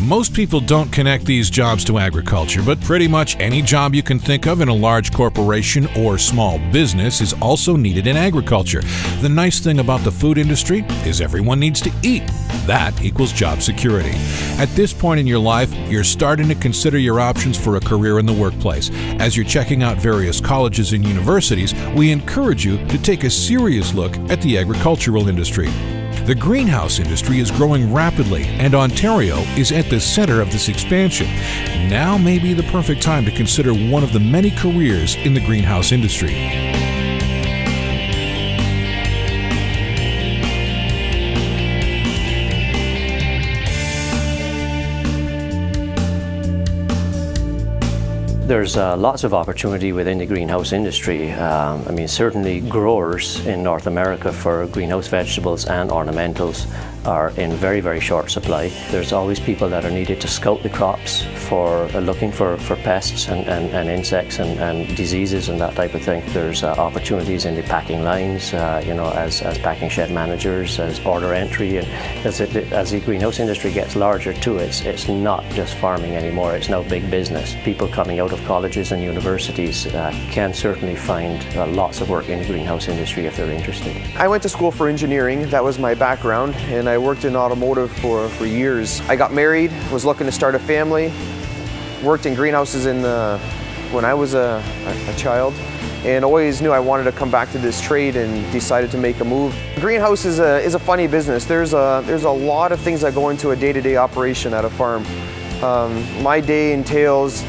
Most people don't connect these jobs to agriculture, but pretty much any job you can think of in a large corporation or small business is also needed in agriculture. The nice thing about the food industry is everyone needs to eat. That equals job security. At this point in your life, you're starting to consider your options for a career in the workplace. As you're checking out various colleges and universities, we encourage you to take a serious look at the agricultural industry. The greenhouse industry is growing rapidly, and Ontario is at the center of this expansion. Now may be the perfect time to consider one of the many careers in the greenhouse industry. There's lots of opportunity within the greenhouse industry. I mean, certainly growers in North America for greenhouse vegetables and ornamentals are in very, very short supply. There's always people that are needed to scout the crops for looking for pests and insects and diseases and that type of thing. There's opportunities in the packing lines, you know, as packing shed managers, as order entry, and as the greenhouse industry gets larger too, it's not just farming anymore, it's now big business. People coming out of colleges and universities can certainly find lots of work in the greenhouse industry if they're interested. I went to school for engineering, that was my background, and I worked in automotive for years. I got married, was looking to start a family, worked in greenhouses when I was a child, and always knew I wanted to come back to this trade and decided to make a move. Greenhouse is a funny business. There's a lot of things that go into a day-to-day operation at a farm. My day entails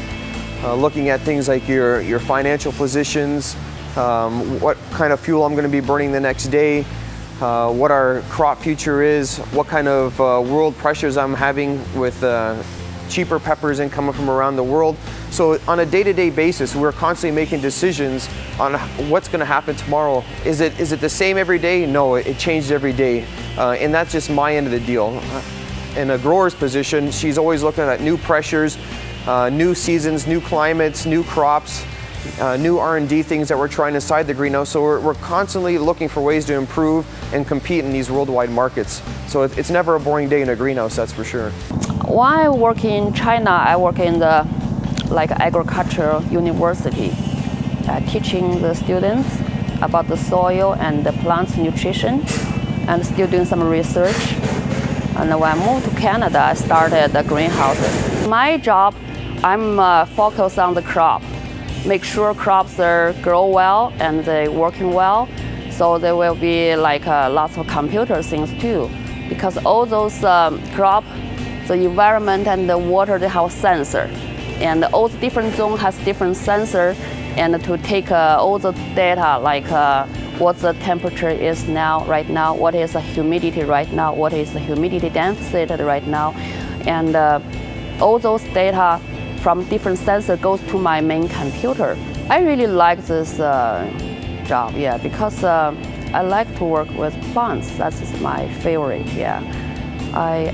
looking at things like your financial positions, what kind of fuel I'm going to be burning the next day, what our crop future is, what kind of world pressures I'm having with cheaper peppers incoming from around the world. So on a day-to-day basis, we're constantly making decisions on what's going to happen tomorrow. Is it the same every day? No, it changes every day, and that's just my end of the deal. In a grower's position, she's always looking at new pressures, new seasons, new climates, new crops, new R&D things that we're trying inside the greenhouse. So we're constantly looking for ways to improve and compete in these worldwide markets. So it's never a boring day in a greenhouse, that's for sure. When I work in China, I work in the agricultural university, teaching the students about the soil and the plants nutrition, and still doing some research. And when I moved to Canada, I started the greenhouses. My job, I'm focused on the crop. Make sure crops grow well and they're working well. So there will be lots of computer things too. Because all those crop, the environment and the water, they have sensor. And all the different zones has different sensor, and to take all the data what the temperature is right now, what is the humidity right now, what is the humidity deficit right now. And all those data from different sensors goes to my main computer. I really like this job, yeah, because I like to work with plants. That's my favorite, yeah.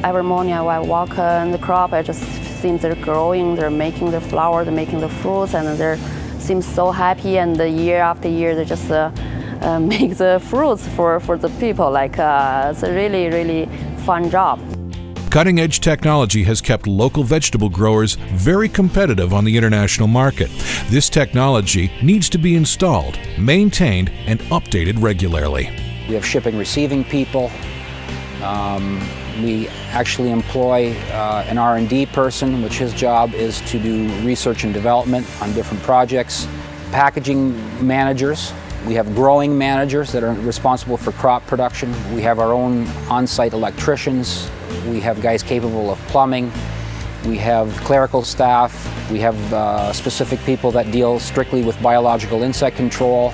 Every morning I walk in the crop, I just see they're growing, they're making the flower, they're making the fruits, and they seem so happy, and year after year they just make the fruits for the people. It's a really, really fun job. Cutting-edge technology has kept local vegetable growers very competitive on the international market. This technology needs to be installed, maintained, and updated regularly. We have shipping, receiving people. We actually employ an R&D person, which his job is to do research and development on different projects. Packaging managers. We have growing managers that are responsible for crop production. We have our own on-site electricians. We have guys capable of plumbing. We have clerical staff. We have specific people that deal strictly with biological insect control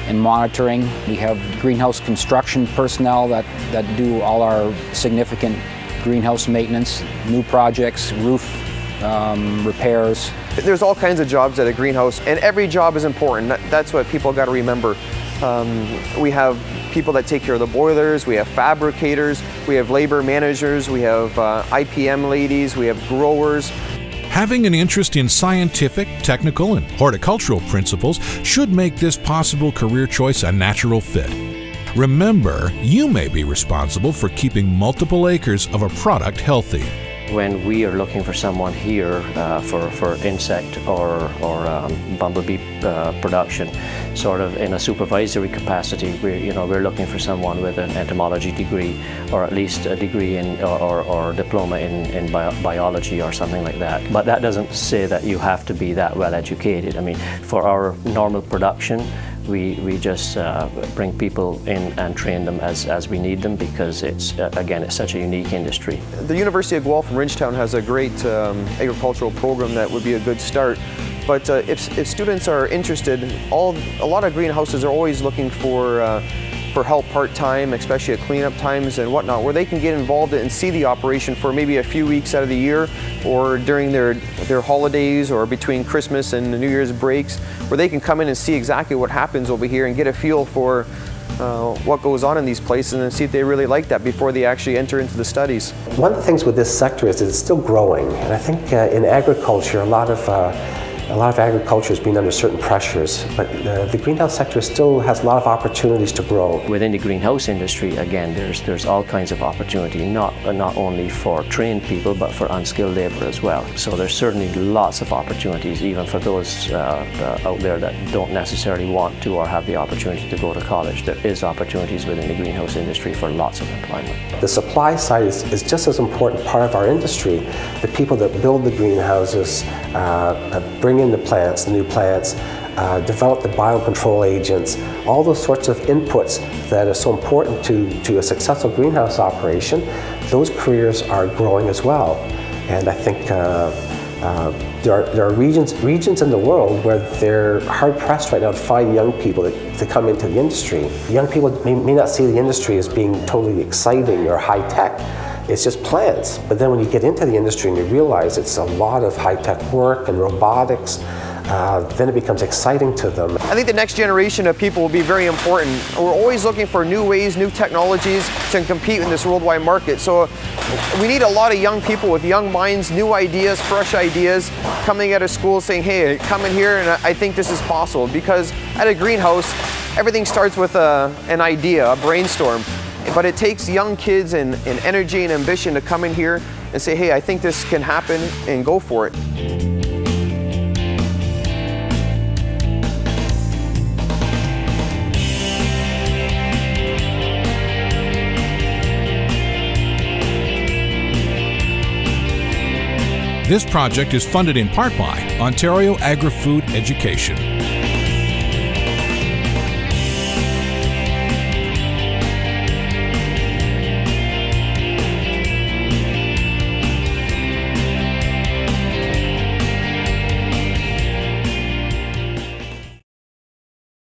and monitoring. We have greenhouse construction personnel that do all our significant greenhouse maintenance, new projects, roof repairs. There's all kinds of jobs at a greenhouse, and every job is important. That's what people got to remember. We have people that take care of the boilers, we have fabricators, we have labor managers, we have IPM ladies, we have growers. Having an interest in scientific, technical, and horticultural principles should make this possible career choice a natural fit. Remember, you may be responsible for keeping multiple acres of a product healthy. when we are looking for someone here for insect or bumblebee production, sort of in a supervisory capacity, we're looking for someone with an entomology degree, or at least a degree in or diploma in biology or something like that. But that doesn't say that you have to be that well educated. I mean, for our normal production, we just bring people in and train them as we need them, because it's again, it's such a unique industry. The University of Guelph in Ridgetown has a great agricultural program that would be a good start. But if students are interested, a lot of greenhouses are always looking for help part-time, especially at cleanup times and whatnot, where they can get involved and see the operation for maybe a few weeks out of the year, or during their holidays, or between Christmas and the New Year's breaks, where they can come in and see exactly what happens over here and get a feel for what goes on in these places, and see if they really like that before they actually enter into the studies. One of the things with this sector is it's still growing, and I think in agriculture, a lot of agriculture has been under certain pressures, but the greenhouse sector still has a lot of opportunities to grow. Within the greenhouse industry, again, there's all kinds of opportunity, not only for trained people, but for unskilled labor as well. So there's certainly lots of opportunities, even for those out there that don't necessarily want to or have the opportunity to go to college. There is opportunities within the greenhouse industry for lots of employment. The supply side is just as important part of our industry. The people that build the greenhouses, bring in the plants, the new plants, develop the biocontrol agents, all those sorts of inputs that are so important to a successful greenhouse operation, those careers are growing as well. And I think there are regions in the world where they're hard-pressed right now to find young people to come into the industry. Young people may not see the industry as being totally exciting or high-tech. It's just plants. But then when you get into the industry and you realize it's a lot of high-tech work and robotics, then it becomes exciting to them. I think the next generation of people will be very important. We're always looking for new ways, new technologies to compete in this worldwide market. So we need a lot of young people with young minds, new ideas, fresh ideas, coming out of school saying, hey, come in here and I think this is possible. Because at a greenhouse, everything starts with an idea, a brainstorm. But it takes young kids and energy and ambition to come in here and say, hey, I think this can happen, and go for it. This project is funded in part by Ontario Agri-Food Education.